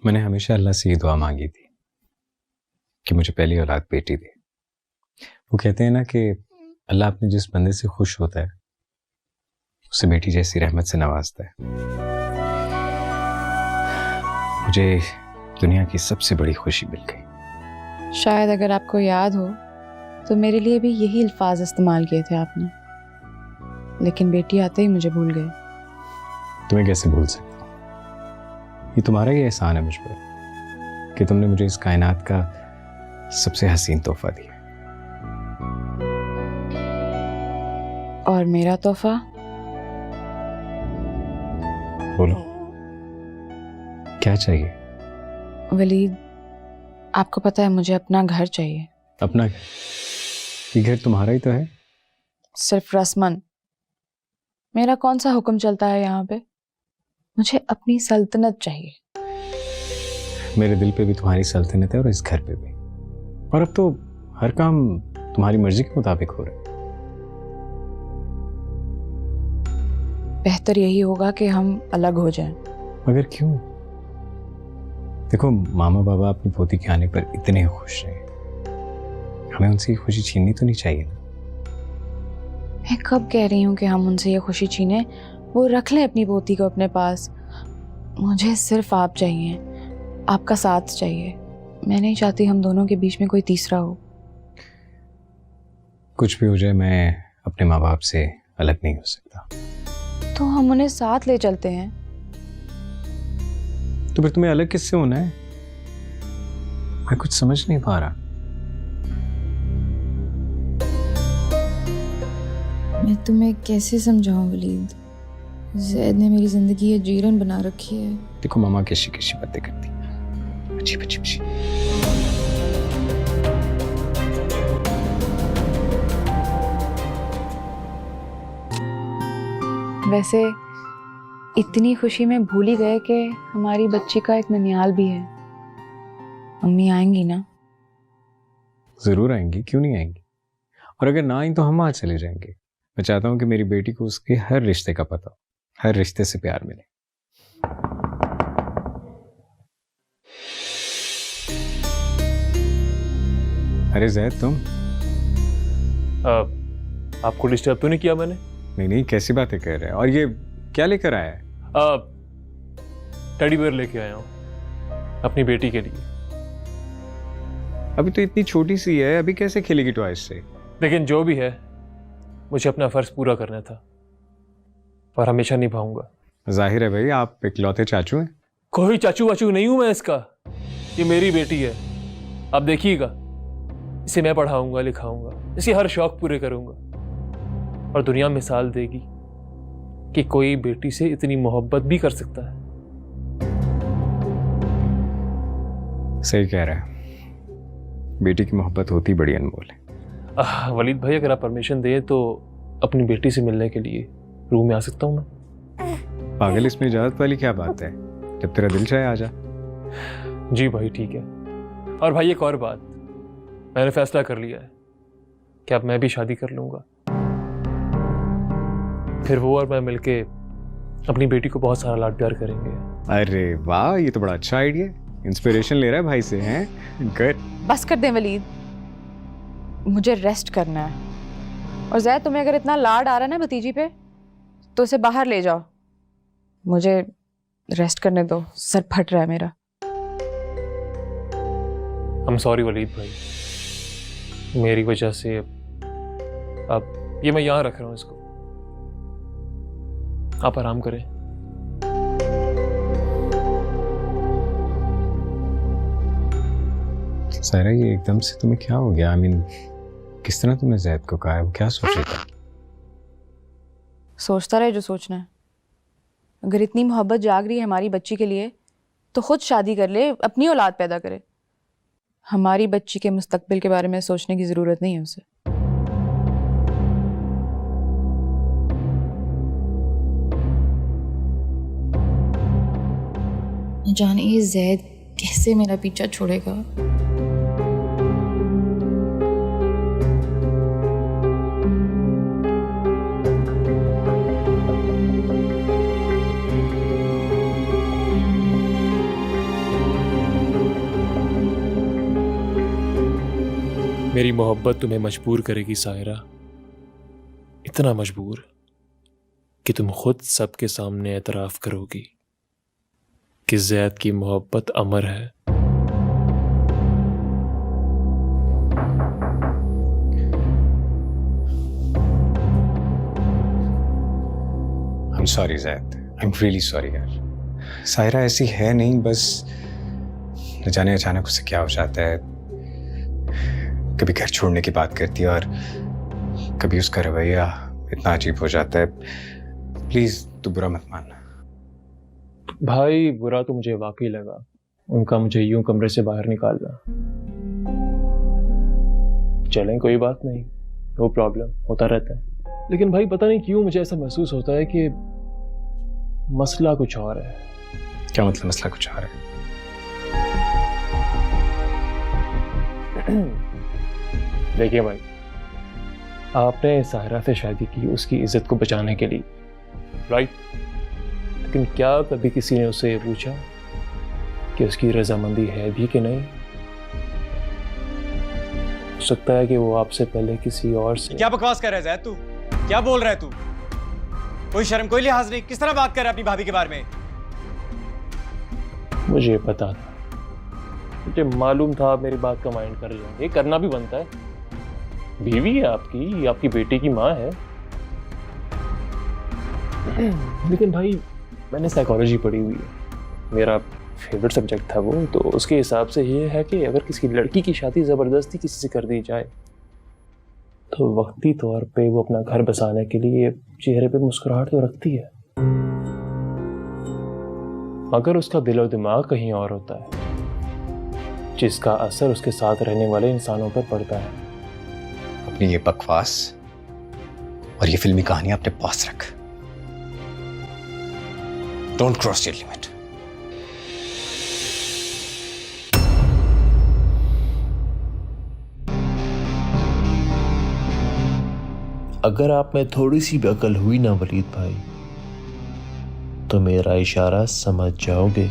मैंने हमेशा अल्लाह से ये दुआ मांगी थी कि मुझे पहली औलाद बेटी दे। वो कहते हैं ना कि अल्लाह अपने जिस बंदे से खुश होता है उसे बेटी जैसी रहमत से नवाजता है। मुझे दुनिया की सबसे बड़ी खुशी मिल गई। शायद अगर आपको याद हो तो मेरे लिए भी यही अल्फाज इस्तेमाल किए थे आपने, लेकिन बेटी आते ही मुझे भूल गए। तुम्हें कैसे भूल सकता हूँ? ये तुम्हारा ही एहसान है मुझ पर कि तुमने मुझे इस कायनात का सबसे हसीन तोहफा दिया। और मेरा तोहफा? बोलो, क्या चाहिए? वलीद, आपको पता है मुझे अपना घर चाहिए। अपना घर? ये घर तुम्हारा ही तो है। सिर्फ रस्मन। मेरा कौन सा हुक्म चलता है यहाँ पे? मुझे अपनी सल्तनत चाहिए। मेरे दिल पे भी तुम्हारी सल्तनत है और इस घर पे भी। और अब तो हर काम तुम्हारी मर्जी के मुताबिक हो रहा है। बेहतर यही होगा कि हम अलग हो जाएं। मगर क्यों? देखो, मामा बाबा अपनी पोती के आने पर इतने खुश हैं, हमें उनसे ये खुशी छीननी तो नहीं चाहिए ना। मैं कब कह रही हूँ कि हम उनसे ये खुशी छीने? वो रख लें अपनी पोती को अपने पास। मुझे सिर्फ आप चाहिए, आपका साथ चाहिए। मैं नहीं चाहती हम दोनों के बीच में कोई तीसरा हो। कुछ भी हो जाए, मैं अपने माँ बाप से अलग नहीं हो सकता। तो हम उन्हें साथ ले चलते हैं। तो फिर तुम्हें अलग किससे होना है? मैं कुछ समझ नहीं पा रहा। मैं तुम्हें कैसे समझाऊं वलीद? ज़ैद ने मेरी जिंदगी अजीरन बना रखी है। देखो, मामा कैसी कैसी बातें करती हैं, अजीब अजीब सी। वैसे इतनी खुशी में भूल ही गए कि हमारी बच्ची का एक ननियाल भी है। अम्मी आएंगी ना? जरूर आएंगी, क्यों नहीं आएंगी? और अगर ना आई तो हम वहां चले जाएंगे। मैं चाहता हूं कि मेरी बेटी को उसके हर रिश्ते का पता हो, हर रिश्ते से प्यार मिले। अरे जैद, तुम? आपको डिस्टर्ब तो नहीं किया मैंने? नहीं, कैसी बातें कर रहे हैं? और ये क्या लेकर आया है? टेडी बेयर लेके आया हूँ अपनी बेटी के लिए। अभी तो इतनी छोटी सी है, अभी कैसे खेलेगी टॉयज से? लेकिन जो भी है, मुझे अपना फर्ज पूरा करना था और हमेशा निभाऊंगा। जाहिर है भाई, आप इकलौते चाचू हैं। कोई चाचू वाचू नहीं हूं मैं इसका। ये मेरी बेटी है। आप देखिएगा, इसे मैं पढ़ाऊंगा, लिखाऊंगा, इसके हर शौक पूरे करूंगा और दुनिया मिसाल देगी कि कोई बेटी से इतनी मोहब्बत भी कर सकता है। सही कह रहा है, बेटी की मोहब्बत होती बड़ी अनमोल है। वलीद भाई, अगर आप परमिशन दें तो अपनी बेटी से मिलने के लिए रूम में आ सकता हूं मैं? पागल, इसमें इजाजत वाली क्या बात है? जब तेरा दिल चाहे आ जा। जी भाई, ठीक है। और भाई एक और बात, मैंने फैसला कर लिया है कि अब मैं भी शादी कर लूंगा। फिर वो और मैं मिलके अपनी बेटी को बहुत सारा लाड प्यार करेंगे। अरे वाह, ये तो बड़ा अच्छा आइडिया है। इंस्पिरेशन ले रहा है भाई से, हैं? गुड। बस कर दें वलीद, मुझे रेस्ट करना है। और ज़ैद, तुम्हें अगर इतना लाड आ रहा है ना भतीजी पे, तो उसे बाहर ले जाओ। मुझे रेस्ट करने दो, सर फट रहा है मेरा। I'm सॉरी वलीद भाई, मेरी वजह से अब ये मैं यहाँ रख रहा हूँ इसको। आप आराम करें। सारा, ये एकदम से तुम्हें क्या हो गया? किस तरह तुमने जैद को कहा है? वो क्या सोचेगा? सोचता रहे जो सोचना है। अगर इतनी मोहब्बत जाग रही है हमारी बच्ची के लिए, तो खुद शादी कर ले, अपनी औलाद पैदा करे। हमारी बच्ची के मुस्तकबिल के बारे में सोचने की ज़रूरत नहीं है उसे। जाने ये ज़ैद कैसे मेरा पीछा छोड़ेगा। मेरी मोहब्बत तुम्हें मजबूर करेगी सायरा, इतना मजबूर कि तुम खुद सबके सामने एतराफ करोगी कि ज़ैद की मोहब्बत अमर है। I'm sorry zaid, I'm really sorry यार। सायरा ऐसी है नहीं, बस न जाने अचानक उससे क्या हो जाता है। कभी घर छोड़ने की बात करती है और कभी उसका रवैया इतना अजीब हो जाता है। प्लीज तू बुरा मत मानना। भाई बुरा तो मुझे वाकई लगा उनका मुझे यूं कमरे से बाहर निकालना। चलें कोई बात नहीं, नो प्रॉब्लम, होता रहता है। लेकिन भाई पता नहीं क्यों मुझे ऐसा महसूस होता है कि मसला कुछ और है। क्या मतलब मसला कुछ और है? देखिए भाई, आपने साहिरा से शादी की उसकी इज्जत को बचाने के लिए, राइट? लेकिन क्या कभी किसी ने उससे ये पूछा कि उसकी रजामंदी है भी कि नहीं? हो सकता है कि वो आपसे पहले किसी और से। क्या बकवास कर रहा है ज़ैद तू? क्या बोल रहा है तू? कोई शर्म कोई लिहाज नहीं, किस तरह बात कर रहा है अपनी भाभी के बारे में? मुझे पता था, मुझे मालूम था आप मेरी बात का माइंड कर लेंगे, करना भी बनता है। बीवी है आपकी, आपकी बेटी की माँ है। लेकिन भाई मैंने साइकोलॉजी पढ़ी हुई है, मेरा फेवरेट सब्जेक्ट था वो, तो उसके हिसाब से ये है कि अगर किसी लड़की की शादी ज़बरदस्ती किसी से कर दी जाए तो वक्ती तौर पे वो अपना घर बसाने के लिए चेहरे पे मुस्कुराहट तो रखती है, मगर उसका दिलो दिमाग कहीं और होता है, जिसका असर उसके साथ रहने वाले इंसानों पर पड़ता है। अपनी ये बकवास और ये फिल्मी कहानियां अपने पास रख। Don't cross your limit. अगर आप में थोड़ी सी भी अकल हुई ना वलीद भाई, तो मेरा इशारा समझ जाओगे।